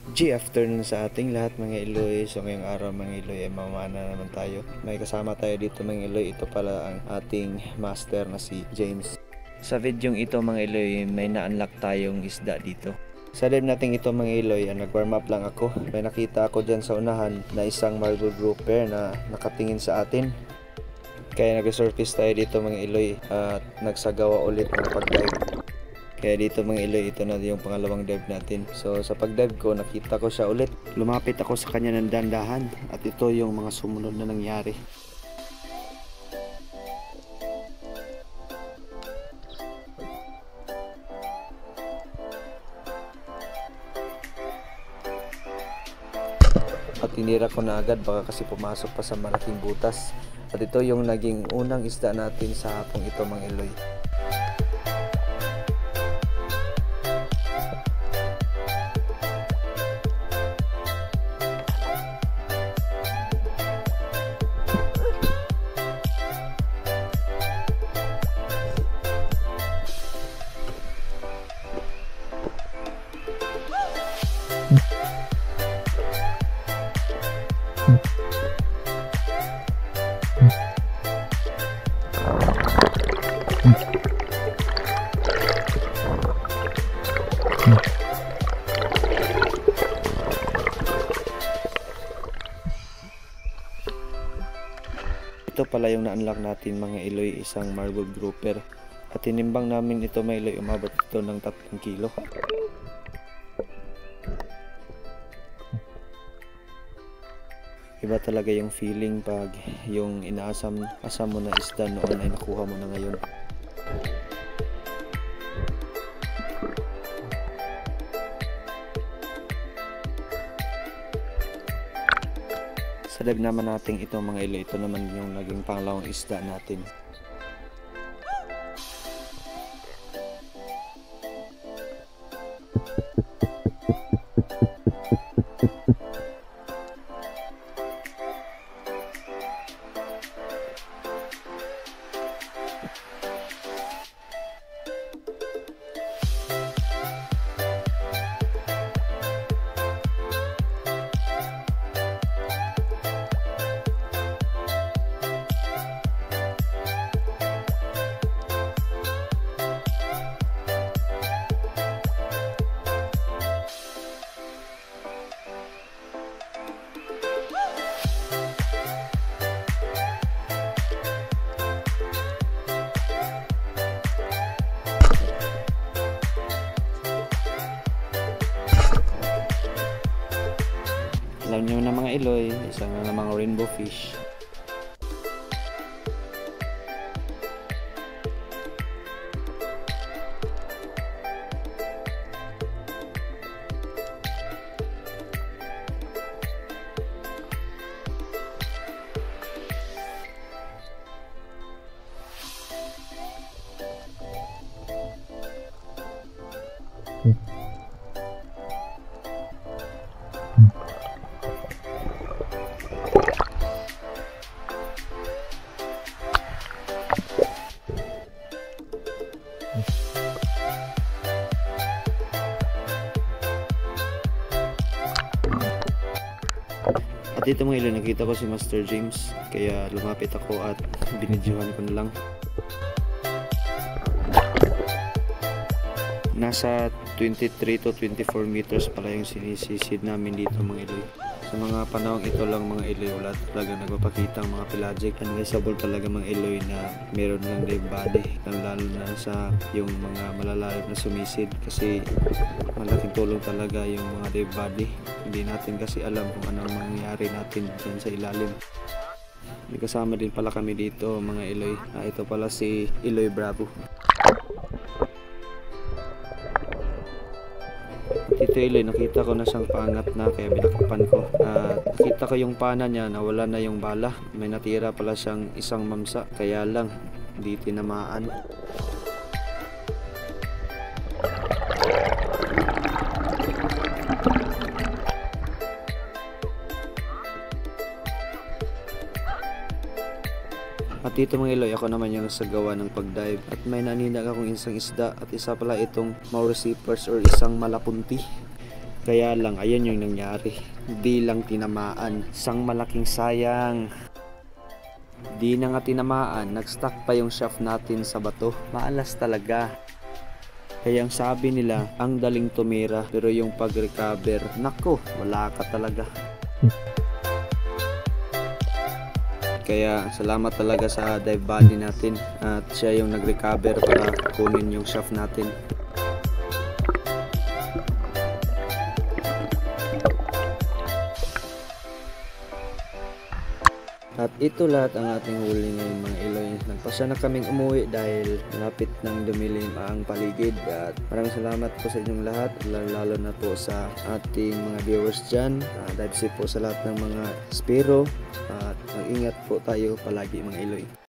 Afternoon sa ating lahat mga Iloy. So ngayong araw mga Iloy ay mamana naman tayo. May kasama tayo dito mga Iloy. Ito pala ang ating master na si James. Sa videong ito mga Iloy, may na-unlock tayong isda dito. Sa live natin ito mga Iloy, nag-warm up lang ako. May nakita ako dyan sa unahan na isang marble grouper na nakatingin sa atin. Kaya nag-surface tayo dito mga Iloy at nagsagawa ulit ng pag-dive. Kaya dito mga Iloy, ito na yung pangalawang dive natin. So sa pag-dive ko, nakita ko siya ulit. Lumapit ako sa kanya ng dandahan at ito yung mga sumunod na nangyari. At tinira ko na agad, baka kasi pumasok pa sa malaking butas. At ito yung naging unang isda natin sa hapong ito mga Iloy. Ito pala yung na-unlock natin mga Iloy, isang marble grouper. At tinimbang namin ito mga Iloy, umabot ito ng 3 kilo. Iba talaga yung feeling pag yung inaasam mo na isda noon ay nakuha mo na ngayon. Sa dive naman natin ito mga Iloy, ito naman yung naging pangalawang isda natin. Alam nyo na mga Iloy, isang na mga rainbow fish. At dito mga Iloy, nakita ko si Master James, kaya lumapit ako at binidyohan ko na lang. Nasa 23 to 24 meters pala yung sinisisid namin dito mga Iloy. Sa mga panahong ito lang mga Iloy, wala talaga nagpapakita ang mga pelagic. Unmissable talaga mga Iloy na meron ng dive body, lalo na sa yung mga malalalim na sumisid, kasi malaking tulong talaga yung mga dive body. Hindi natin kasi alam kung anong mangyayari natin dyan sa ilalim. May kasama din pala kami dito mga Iloy. Ito pala si Iloy Bravo. Dito Iloy, nakita ko na siyang pangat na, kaya binakapan ko. Nakita ko yung pana niya, nawala na yung bala. May natira pala siyang isang mamsa, kaya lang hindi tinamaan. At dito mga Iloy, ako naman yung nagsagawa ng pag-dive. At may naninag akong isang isda, at isa pala itong Mauricipers or isang malapunti. Kaya lang, ayun yung nangyari. Di lang tinamaan. Isang malaking sayang. Di na nga tinamaan, nag-stuck pa yung shaft natin sa bato. Maalas talaga. Kaya ang sabi nila, ang daling tumira, pero yung pag-recover, nako, wala ka talaga. Kaya salamat talaga sa dive buddy natin at siya yung nag-recover para kunin yung shaft natin. At ito lahat ang ating huli ngayon mga Iloy. Nagpasya na kaming umuwi dahil malapit nang dumilim ang paligid. At maraming salamat po sa inyong lahat, lalo na po sa ating mga viewers dyan. Dive safe po sa lahat ng mga spiro at mag-ingat po tayo palagi mga Iloy.